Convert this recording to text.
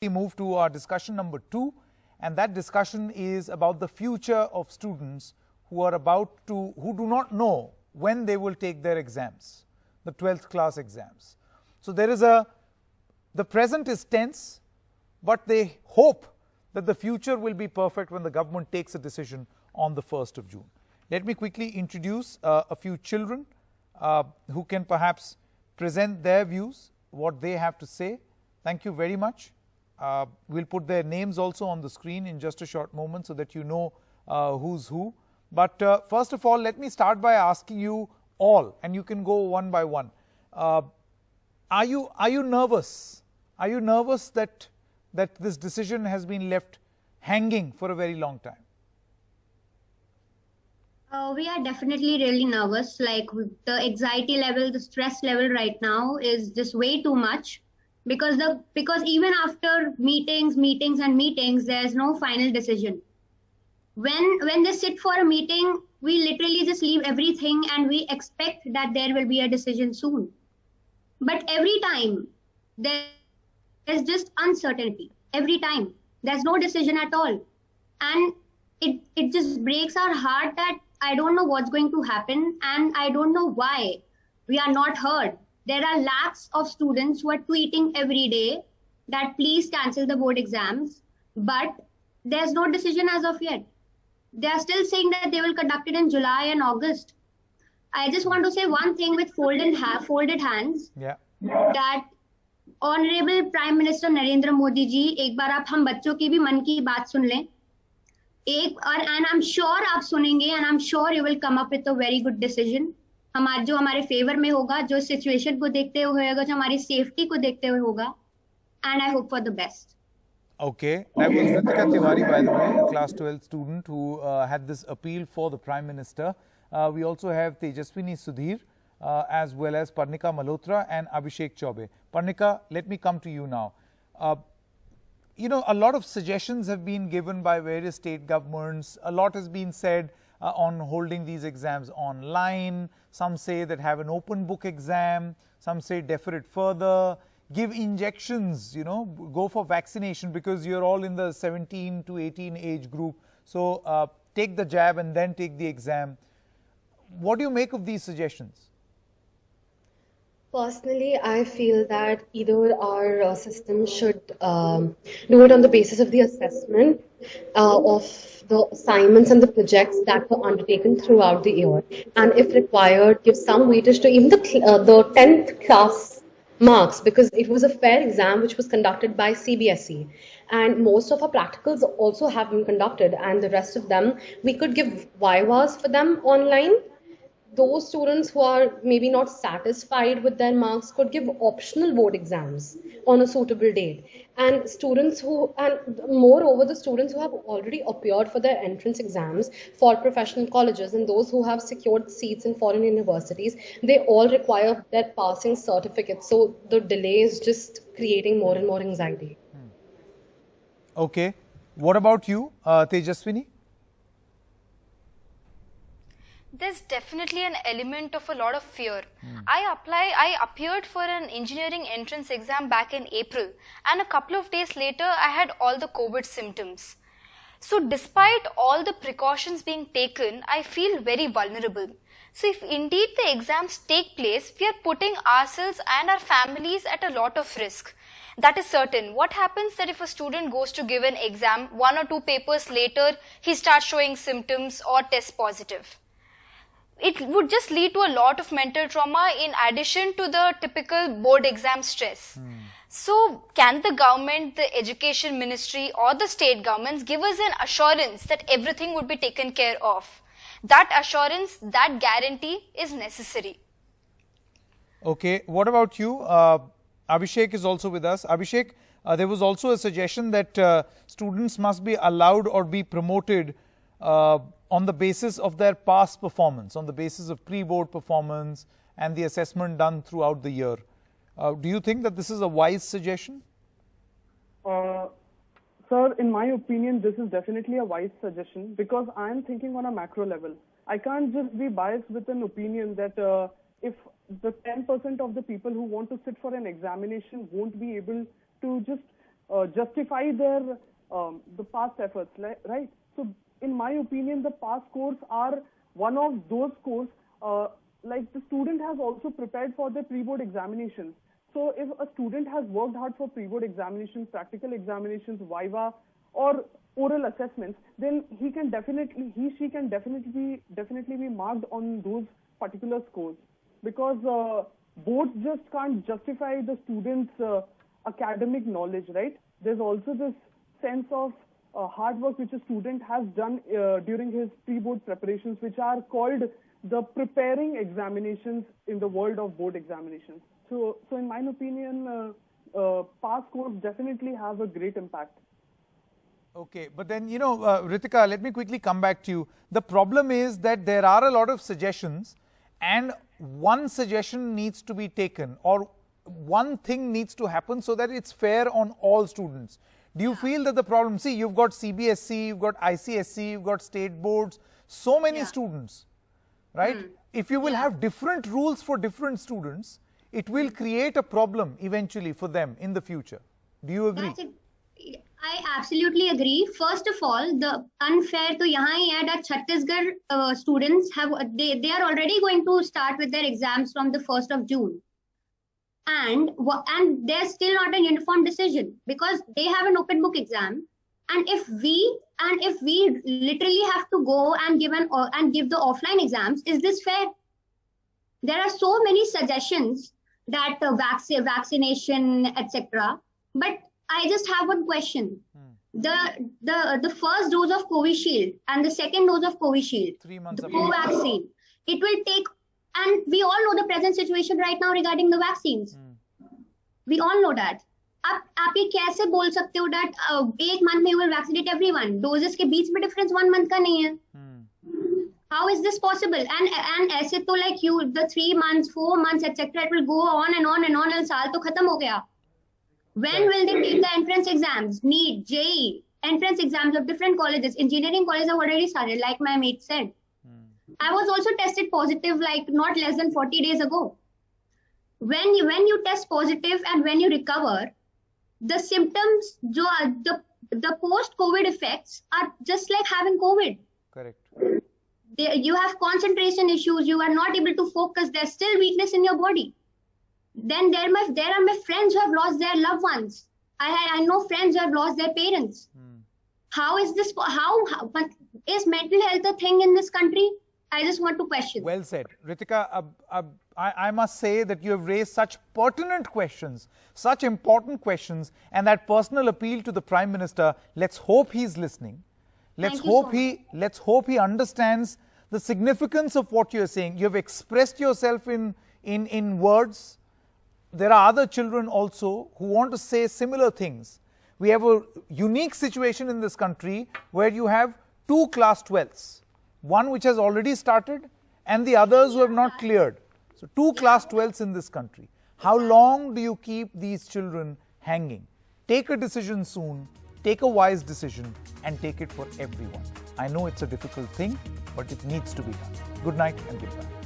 We move to our discussion number 2, and that discussion is about the future of students who do not know when they will take their exams, the 12th class exams. So the present is tense, but they hope that the future will be perfect when the government takes a decision on the 1st of June. Let me quickly introduce a few children who can perhaps present their views, what they have to say. Thank you very much. We'll put their names also on the screen in just a short moment so that you know who's who. But first of all, let me start by asking you all, and you can go one by one. Are you nervous? Are you nervous that this decision has been left hanging for a very long time? We are definitely really nervous. Like the anxiety level, the stress level right now is just way too much. Because even after meetings, there's no final decision. When they sit for a meeting, we literally just leave everything and we expect that there will be a decision soon. But every time there's just uncertainty. Every time there's no decision at all, and it just breaks our heart that I don't know what's going to happen, and I don't know why we are not heard. There are lakhs of students who are tweeting every day that please cancel the board exams, but there's no decision as of yet. They are still saying that they will conduct it in July and August. I just want to say one thing with folded hands, that Honorable Prime Minister Narendra Modi ji, एक बार आप हम बच्चों की भी मन की बात सुन लें. And I'm sure आप सुनेंगे, and I'm sure you will come up with a very good decision. जो हमारे फेवर में होगा, जो सिचुएशन को देखते हुए होगा, जो हमारी सेफ्टी को देखते हुए होगा, and I hope for the best. Okay, that was Ritika Tiwari, by the way, a class 12 student who had this appeal for the Prime Minister. We also have Tejaswini Sudhir, as well as Parnika Malhotra and Abhishek Chaube. Parnika, let me come to you now. A lot of suggestions have been given by various state governments. A lot has been said on holding these exams online. Some say that have an open book exam. Some say defer it further. Give injections, go for vaccination because you're all in the 17 to 18 age group. So take the jab and then take the exam. What do you make of these suggestions? Personally, I feel that either our system should do it on the basis of the assessment of the assignments and the projects that were undertaken throughout the year, and if required, give some weightage to even the 10th class marks, because it was a fair exam which was conducted by CBSE, and most of our practicals also have been conducted, and the rest of them we could give vivas for them online. Those students who are maybe not satisfied with their marks could give optional board exams on a suitable date. And moreover, the students who have already appeared for their entrance exams for professional colleges and those who have secured seats in foreign universities, they all require their passing certificates. So the delay is just creating more and more anxiety. Okay. What about you, Tejaswini? There's definitely an element of a lot of fear. I appeared for an engineering entrance exam back in April, and a couple of days later I had all the COVID symptoms. So despite all the precautions being taken, I feel very vulnerable. So if indeed the exams take place, we are putting ourselves and our families at a lot of risk. That is certain. What happens that if a student goes to give an exam, 1 or 2 papers later, he starts showing symptoms or tests positive? It would just lead to a lot of mental trauma in addition to the typical board exam stress. So can the government, the education ministry or the state governments give us an assurance that everything would be taken care of? That assurance, that guarantee is necessary. Okay, what about you? Abhishek is also with us. Abhishek, there was also a suggestion that students must be allowed or be promoted on the basis of their past performance, on the basis of pre-board performance and the assessment done throughout the year. Do you think that this is a wise suggestion? Sir, in my opinion, this is definitely a wise suggestion because I am thinking on a macro level. I can't just be biased with an opinion that if the 10% of the people who want to sit for an examination won't be able to just justify their the past efforts, right? So in my opinion, the past scores are one of those scores. Like the student has also prepared for the pre-board examinations. So if a student has worked hard for pre-board examinations, practical examinations, viva, or oral assessments, then he can definitely, she can definitely be marked on those particular scores, because boards just can't justify the students' academic knowledge, right? There's also this sense of hard work which a student has done during his pre-board preparations, which are called the preparing examinations in the world of board examinations. So in my opinion, past scores definitely have a great impact. Okay, but then, you know, Ritika, let me quickly come back to you. The problem is that there are a lot of suggestions, and one suggestion needs to be taken, or one thing needs to happen so that it's fair on all students. Do you feel that the problem, see, you've got CBSE, you've got ICSE, you've got state boards, so many students, right? If you will have different rules for different students, it will create a problem eventually for them in the future. Do you agree? I absolutely agree. First of all, the unfair to yahan hi hai that Chhattisgarh students have, they are already going to start with their exams from the 1st of June. And there's still not a uniform decision, because they have an open book exam. And if we literally have to go and give the offline exams, is this fair? There are so many suggestions that vaccination, etc. But I just have one question. The first dose of Covishield and the second dose of Covishield, 3 months the co-vaccine, it will take, and we all know the present situation right now regarding the vaccines. We all know that. आप ये कैसे बोल सकते हो that 1 month में you will vaccinate everyone? Doses के बीच में difference 1 month का नहीं है. How is this possible? And ऐसे तो like the 3 months, 4 months, etc. It will go on and on and on, and साल तो खत्म हो गया. When will they take the entrance exams? NEET, JEE, entrance exams of different colleges. Engineering colleges have already started, like my mate said. I was also tested positive like not less than 40 days ago. When you test positive and when you recover, the symptoms, the post-COVID effects are just like having COVID. Correct. You have concentration issues, you are not able to focus, there's still weakness in your body. Then there are my friends who have lost their loved ones. I know friends who have lost their parents. How is this, how is mental health a thing in this country? I just want to question. Well said. Ritika, I must say that you have raised such pertinent questions, such important questions, and that personal appeal to the Prime Minister. Let's hope he's listening. Let's hope he understands the significance of what you're saying. You have expressed yourself in words. There are other children also who want to say similar things. We have a unique situation in this country where you have 2 class 12s. One which has already started and the others who have not cleared. So 2 class 12s in this country. How long do you keep these children hanging? Take a decision soon, take a wise decision, and take it for everyone. I know it's a difficult thing, but it needs to be done. Good night and goodbye.